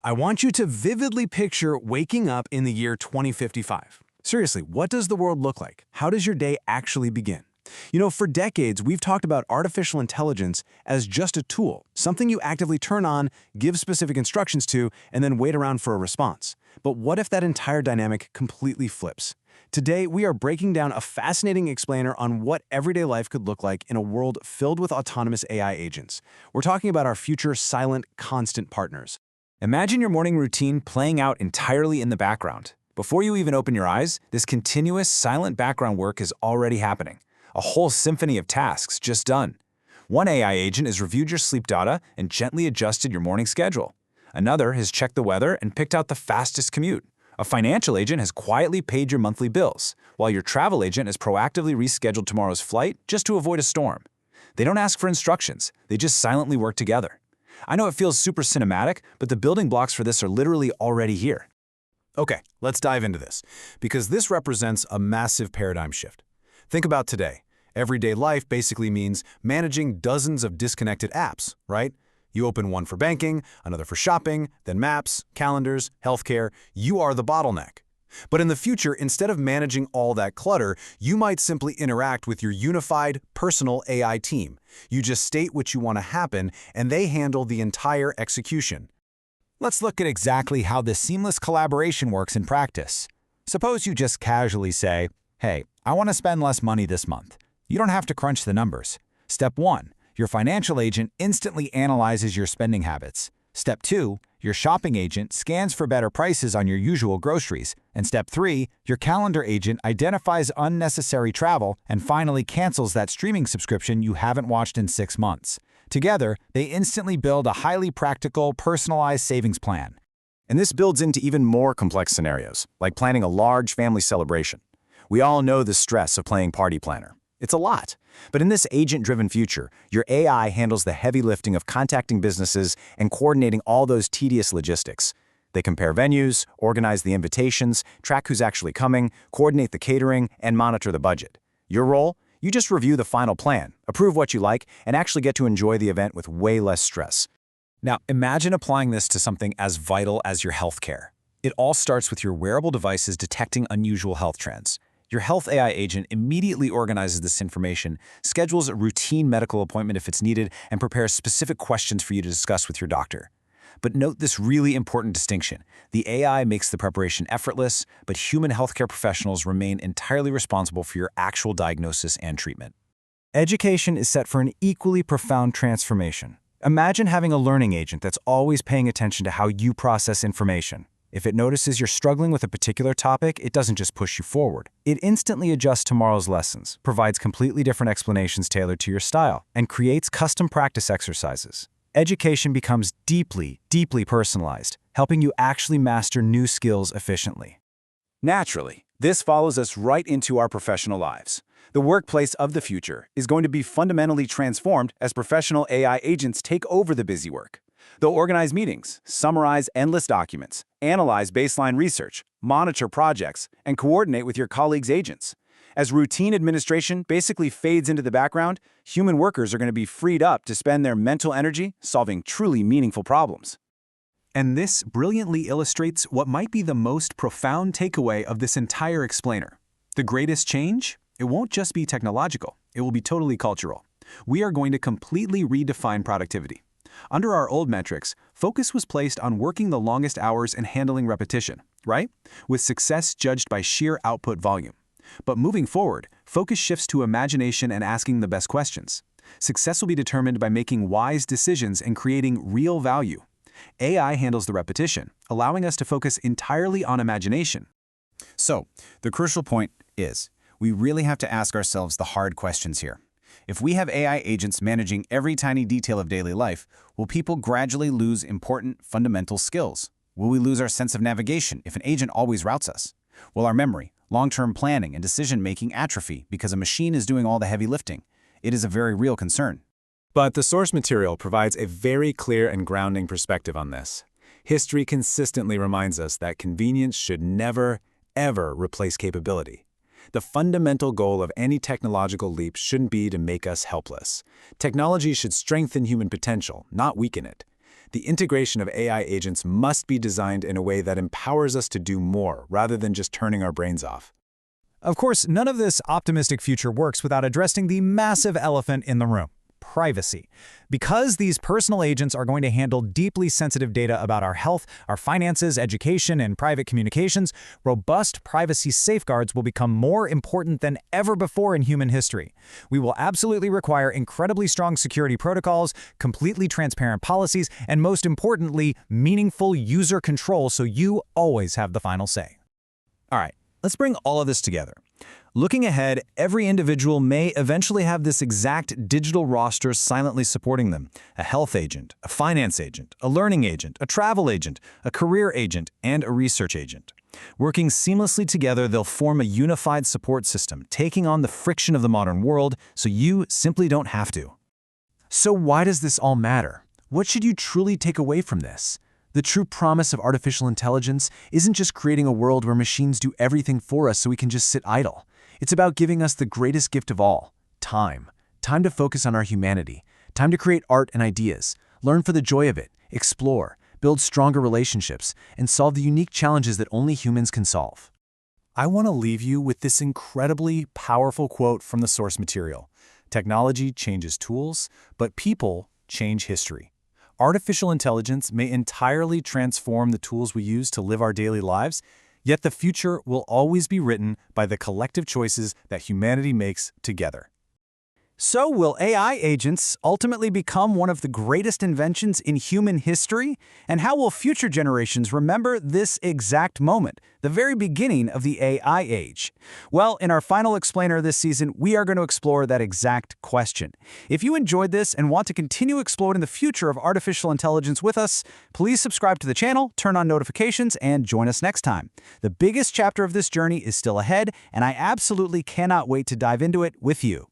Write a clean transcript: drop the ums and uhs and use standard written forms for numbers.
I want you to vividly picture waking up in the year 2055. Seriously, what does the world look like? How does your day actually begin? For decades, we've talked about artificial intelligence as just a tool, something you actively turn on, give specific instructions to, and then wait around for a response. But what if that entire dynamic completely flips? Today, we are breaking down a fascinating explainer on what everyday life could look like in a world filled with autonomous AI agents. We're talking about our future silent, constant partners. Imagine your morning routine playing out entirely in the background. Before you even open your eyes, this continuous, silent background work is already happening. A whole symphony of tasks just done. One AI agent has reviewed your sleep data and gently adjusted your morning schedule. Another has checked the weather and picked out the fastest commute. A financial agent has quietly paid your monthly bills, while your travel agent has proactively rescheduled tomorrow's flight just to avoid a storm. They don't ask for instructions, they just silently work together. I know it feels super cinematic, but the building blocks for this are literally already here. Okay, let's dive into this, because this represents a massive paradigm shift. Think about today. Everyday life basically means managing dozens of disconnected apps, right? You open one for banking, another for shopping, then maps, calendars, healthcare. You are the bottleneck. But in the future, instead of managing all that clutter, you might simply interact with your unified, personal AI team. You just state what you want to happen, and they handle the entire execution. Let's look at exactly how this seamless collaboration works in practice. Suppose you just casually say, "Hey, I want to spend less money this month." You don't have to crunch the numbers. Step 1, your financial agent instantly analyzes your spending habits. Step 2, your shopping agent scans for better prices on your usual groceries. And Step 3, your calendar agent identifies unnecessary travel and finally cancels that streaming subscription you haven't watched in 6 months. Together, they instantly build a highly practical, personalized savings plan. And this builds into even more complex scenarios, like planning a large family celebration. We all know the stress of playing party planner. It's a lot. But in this agent-driven future, your AI handles the heavy lifting of contacting businesses and coordinating all those tedious logistics. They compare venues, organize the invitations, track who's actually coming, coordinate the catering, and monitor the budget. Your role? You just review the final plan, approve what you like, and actually get to enjoy the event with way less stress. Now, imagine applying this to something as vital as your healthcare. It all starts with your wearable devices detecting unusual health trends. Your health AI agent immediately organizes this information, schedules a routine medical appointment if it's needed, and prepares specific questions for you to discuss with your doctor. But note this really important distinction. The AI makes the preparation effortless, but human healthcare professionals remain entirely responsible for your actual diagnosis and treatment. Education is set for an equally profound transformation. Imagine having a learning agent that's always paying attention to how you process information. If it notices you're struggling with a particular topic, it doesn't just push you forward. It instantly adjusts tomorrow's lessons, provides completely different explanations tailored to your style, and creates custom practice exercises. Education becomes deeply, deeply personalized, helping you actually master new skills efficiently. Naturally, this follows us right into our professional lives. The workplace of the future is going to be fundamentally transformed as professional AI agents take over the busy work. They'll organize meetings, summarize endless documents, analyze baseline research, monitor projects, and coordinate with your colleagues' agents. As routine administration basically fades into the background, human workers are going to be freed up to spend their mental energy solving truly meaningful problems. And this brilliantly illustrates what might be the most profound takeaway of this entire explainer. The greatest change? It won't just be technological, it will be totally cultural. We are going to completely redefine productivity. Under our old metrics, focus was placed on working the longest hours and handling repetition, right? With success judged by sheer output volume. But moving forward, focus shifts to imagination and asking the best questions. Success will be determined by making wise decisions and creating real value. AI handles the repetition, allowing us to focus entirely on imagination. So, the crucial point is, we really have to ask ourselves the hard questions here. If we have AI agents managing every tiny detail of daily life, will people gradually lose important, fundamental skills? Will we lose our sense of navigation if an agent always routes us? Will our memory, long-term planning, and decision-making atrophy because a machine is doing all the heavy lifting? It is a very real concern. But the source material provides a very clear and grounding perspective on this. History consistently reminds us that convenience should never, ever replace capability. The fundamental goal of any technological leap shouldn't be to make us helpless. Technology should strengthen human potential, not weaken it. The integration of AI agents must be designed in a way that empowers us to do more, rather than just turning our brains off. Of course, none of this optimistic future works without addressing the massive elephant in the room: privacy. Because these personal agents are going to handle deeply sensitive data about our health, our finances, education, and private communications, robust privacy safeguards will become more important than ever before in human history. We will absolutely require incredibly strong security protocols, completely transparent policies, and most importantly, meaningful user control so you always have the final say. All right, let's bring all of this together. Looking ahead, every individual may eventually have this exact digital roster silently supporting them: a health agent, a finance agent, a learning agent, a travel agent, a career agent, and a research agent. Working seamlessly together, they'll form a unified support system, taking on the friction of the modern world so you simply don't have to. So why does this all matter? What should you truly take away from this? The true promise of artificial intelligence isn't just creating a world where machines do everything for us so we can just sit idle. It's about giving us the greatest gift of all: time. Time to focus on our humanity. Time to create art and ideas, learn for the joy of it, explore, build stronger relationships, and solve the unique challenges that only humans can solve. I want to leave you with this incredibly powerful quote from the source material. Technology changes tools, but people change history. Artificial intelligence may entirely transform the tools we use to live our daily lives, yet the future will always be written by the collective choices that humanity makes together. So will AI agents ultimately become one of the greatest inventions in human history? And how will future generations remember this exact moment, the very beginning of the AI age? Well, in our final explainer this season, we are going to explore that exact question. If you enjoyed this and want to continue exploring the future of artificial intelligence with us, please subscribe to the channel, turn on notifications, and join us next time. The biggest chapter of this journey is still ahead, and I absolutely cannot wait to dive into it with you.